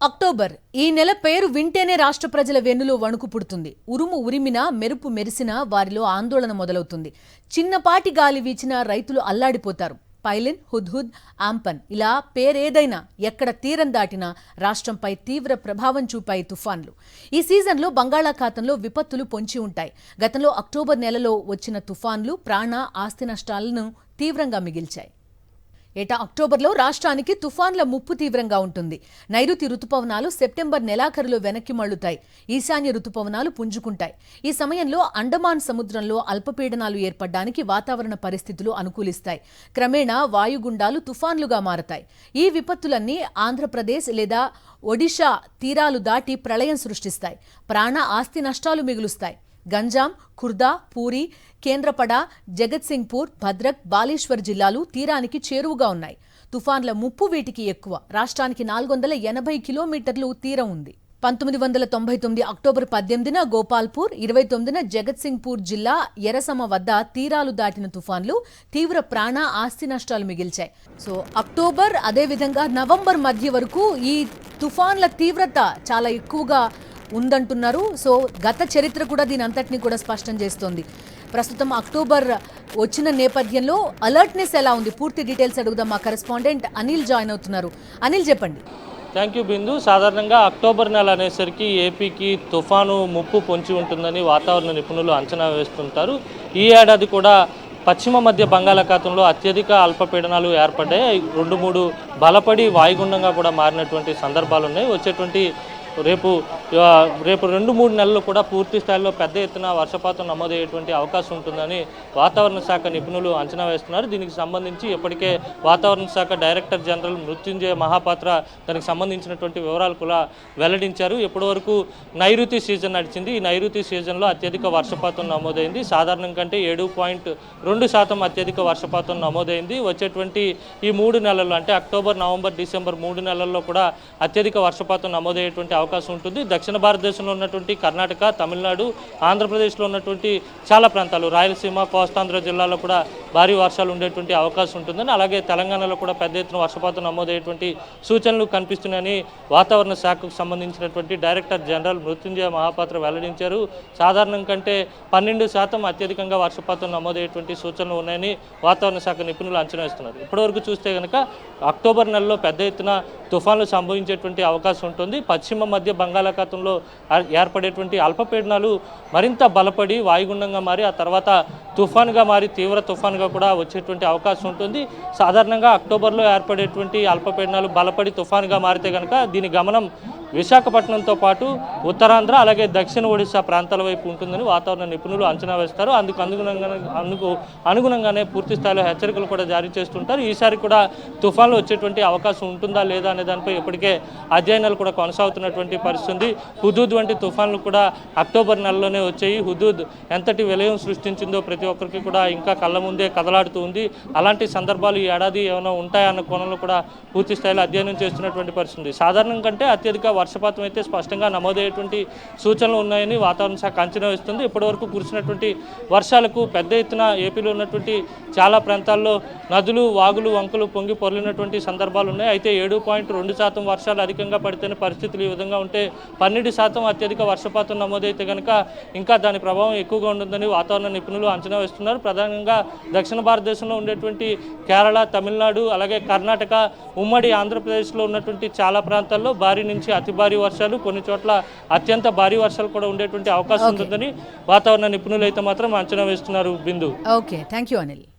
October ఈ నెల పేరు వింటేనే రాష్ట్ర ప్రజల వెన్నులో వణుకు పుడుతుంది. ఉరుము ఉరిమినా, మెరుపు మెరిసినా వారిలో ఆందోళన మొదలవుతుంది. చిన్నపాటి గాలి వీచినా రైతులు అల్లాడిపోతారు. పైలిన్, హుద్హుద్, ఆంపన్ ఇలా పేరేదైనా ఎక్కడ తీరం దాటినా రాష్ట్రంపై తీవ్ర ప్రభావం చూపాయి తుఫాన్లు. ఈ సీజన్లో బంగాళాఖాతంలో విపత్తులు పొంచి ఉంటాయి. గతంలో అక్టోబర్ నెలలో వచ్చిన తుఫాన్లు ప్రాణ, ఆస్తి నష్టాలను తీవ్రంగా మిగిల్చాయి. ఏటా అక్టోబర్లో రాష్ట్రానికి తుఫాన్ల ముప్పు తీవ్రంగా ఉంటుంది. నైరుతి రుతుపవనాలు సెప్టెంబర్ నెలాఖరులో వెనక్కి మళ్లుతాయి. ఈశాన్య రుతుపవనాలు పుంజుకుంటాయి. ఈ సమయంలో అండమాన్ సముద్రంలో అల్పపీడనాలు ఏర్పడడానికి వాతావరణ పరిస్థితులు అనుకూలిస్తాయి. క్రమేణా వాయుగుండాలు తుఫాన్లుగా మారతాయి. ఈ విపత్తులన్నీ ఆంధ్రప్రదేశ్ లేదా ఒడిషా తీరాలు దాటి ప్రళయం సృష్టిస్తాయి. ప్రాణ, ఆస్తి నష్టాలు మిగులుస్తాయి. గంజాం, ఖుర్దా, పూరి, కేంద్రపడ, జగత్సింగ్పూర్, భద్రక్, బాలేశ్వర్ జిల్లాలు తీరానికి చేరువుగా ఉన్నాయి. తుఫాన్ల ముప్పు వీటికి ఎక్కువ. రాష్ట్రానికి 480 కిలోమీటర్లు తీరం ఉంది. 1999 అక్టోబర్ 18న గోపాల్పూర్, 29న జగత్సింగ్పూర్ జిల్లా ఎరసమ వద్ద తీరాలు దాటిన తుఫాన్లు తీవ్ర ప్రాణ, ఆస్తి నష్టాలు మిగిల్చాయి. సో అక్టోబర్ అదేవిధంగా నవంబర్ మధ్య వరకు ఈ తుఫాన్ల తీవ్రత చాలా ఎక్కువగా ఉందంటున్నారు. సో గత చరిత్ర కూడా దీని అంతటిని కూడా స్పష్టం చేస్తోంది. ప్రస్తుతం అక్టోబర్ వచ్చిన నేపథ్యంలో అలర్ట్నెస్ ఎలా ఉంది? పూర్తి డీటెయిల్స్ అడుగుదాం. మా కరెస్పాండెంట్ అనిల్ జాయిన్ అవుతున్నారు. అనిల్, చెప్పండి. థ్యాంక్ యూ బిందు. సాధారణంగా అక్టోబర్ నెల అనేసరికి ఏపీకి తుఫాను ముప్పు పొంచి ఉంటుందని వాతావరణ నిపుణులు అంచనా వేస్తుంటారు. ఈ ఏడాది కూడా పశ్చిమ మధ్య బంగాళాఖాతంలో అత్యధిక అల్పపీడనాలు ఏర్పడ్డాయి. 2-3 బలపడి వాయుగుండంగా కూడా మారినటువంటి సందర్భాలు ఉన్నాయి. వచ్చేటువంటి రేపు 2-3 నెలలు కూడా పూర్తి స్థాయిలో పెద్ద ఎత్తున వర్షపాతం నమోదయ్యేటువంటి అవకాశం ఉంటుందని వాతావరణ శాఖ నిపుణులు అంచనా వేస్తున్నారు. దీనికి సంబంధించి ఇప్పటికే వాతావరణ శాఖ డైరెక్టర్ జనరల్ మృత్యుంజయ మహాపాత్ర దానికి సంబంధించినటువంటి వివరాలు కూడా వెల్లడించారు. ఇప్పటి వరకు నైరుతి సీజన్ నడిచింది. ఈ నైరుతి సీజన్లో అత్యధిక వర్షపాతం నమోదైంది. సాధారణం కంటే 7.2% అత్యధిక వర్షపాతం నమోదైంది. వచ్చేటువంటి ఈ 3 నెలల్లో అంటే అక్టోబర్, నవంబర్, డిసెంబర్ 3 నెలల్లో కూడా అత్యధిక వర్షపాతం నమోదయ్యేటువంటి అవకాశం ఉంటుంది. దక్షిణ భారతదేశంలో ఉన్నటువంటి కర్ణాటక, తమిళనాడు, ఆంధ్రప్రదేశ్లో ఉన్నటువంటి చాలా ప్రాంతాలు, రాయలసీమ, కోస్తాంధ్ర జిల్లాలో కూడా భారీ వర్షాలు ఉండేటువంటి అవకాశం ఉంటుందని, అలాగే తెలంగాణలో కూడా పెద్ద ఎత్తున వర్షపాతం నమోదయ్యేటువంటి సూచనలు కనిపిస్తున్నాయని వాతావరణ శాఖకు సంబంధించినటువంటి డైరెక్టర్ జనరల్ మృత్యుంజయ మహాపాత్ర వెల్లడించారు. సాధారణం కంటే 12% అత్యధికంగా వర్షపాతం నమోదయ్యేటువంటి సూచనలు ఉన్నాయని వాతావరణ శాఖ నిపుణులు అంచనా వేస్తున్నారు. ఇప్పటివరకు చూస్తే కనుక అక్టోబర్ నెలలో పెద్ద ఎత్తున తుఫాన్లు సంభవించేటువంటి అవకాశం ఉంటుంది. పశ్చిమ మధ్య బంగాళాఖాతంలో ఏర్పడేటువంటి అల్పపీడనాలు మరింత బలపడి వాయుగుండంగా మారి ఆ తర్వాత తుఫాన్గా మారి తీవ్ర తుఫాన్గా కూడా వచ్చేటువంటి అవకాశం ఉంటుంది. సాధారణంగా అక్టోబర్లో ఏర్పడేటువంటి అల్పపీడనాలు బలపడి తుఫాన్గా మారితే కనుక దీని గమనం విశాఖపట్నంతో పాటు ఉత్తరాంధ్ర అలాగే దక్షిణ ఒడిశా ప్రాంతాల వైపు ఉంటుందని వాతావరణ నిపుణులు అంచనా వేస్తారు. అందుకు అనుగుణంగానే పూర్తి స్థాయిలో హెచ్చరికలు కూడా జారీ చేస్తుంటారు. ఈసారి కూడా తుఫాన్లు వచ్చేటువంటి అవకాశం ఉంటుందా లేదా అనే దానిపై ఇప్పటికే అధ్యయనాలు కూడా కొనసాగుతున్నటువంటి పరిస్థితి. హుదూద్ వంటి తుఫాన్లు కూడా అక్టోబర్ నెలలోనే వచ్చాయి. హుదూద్ ఎంతటి విలయం సృష్టించిందో ప్రతి ఒక్కరికి కూడా ఇంకా కళ్ళ ముందే కదలాడుతూ ఉంది. అలాంటి సందర్భాలు ఈ ఏడాది ఏమైనా ఉంటాయన్న కోణంలో కూడా పూర్తి స్థాయిలో అధ్యయనం చేస్తున్నటువంటి పరిస్థితి. సాధారణం కంటే అత్యధిక వర్షపాతం అయితే స్పష్టంగా నమోదయ్యేటువంటి సూచనలు ఉన్నాయని వాతావరణ శాఖ అంచనా వేస్తుంది. ఇప్పటివరకు కురిసినటువంటి వర్షాలకు పెద్ద ఎత్తున ఏపీలో ఉన్నటువంటి చాలా ప్రాంతాల్లో నదులు, వాగులు, వంకలు పొంగి పొర్లినటువంటి సందర్భాలు ఉన్నాయి. అయితే 7.2% వర్షాలు అధికంగా పడితేనే పరిస్థితులు ఈ విధంగా ఉంటే 12% అత్యధిక వర్షపాతం నమోదైతే కనుక ఇంకా దాని ప్రభావం ఎక్కువగా ఉంటుందని వాతావరణ నిపుణులు అంచనా వేస్తున్నారు. ప్రధానంగా దక్షిణ భారతదేశంలో ఉండేటువంటి కేరళ, తమిళనాడు అలాగే కర్ణాటక, ఉమ్మడి ఆంధ్రప్రదేశ్లో ఉన్నటువంటి చాలా ప్రాంతాల్లో భారీ నుంచి అతి భారీ వర్షాలు, కొన్ని చోట్ల అత్యంత భారీ వర్షాలు కూడా ఉండేటువంటి అవకాశం ఉంటుందని వాతావరణ నిపుణులు అయితే మాత్రం అంచనా వేస్తున్నారు. Bindu. Okay, thank you Anil.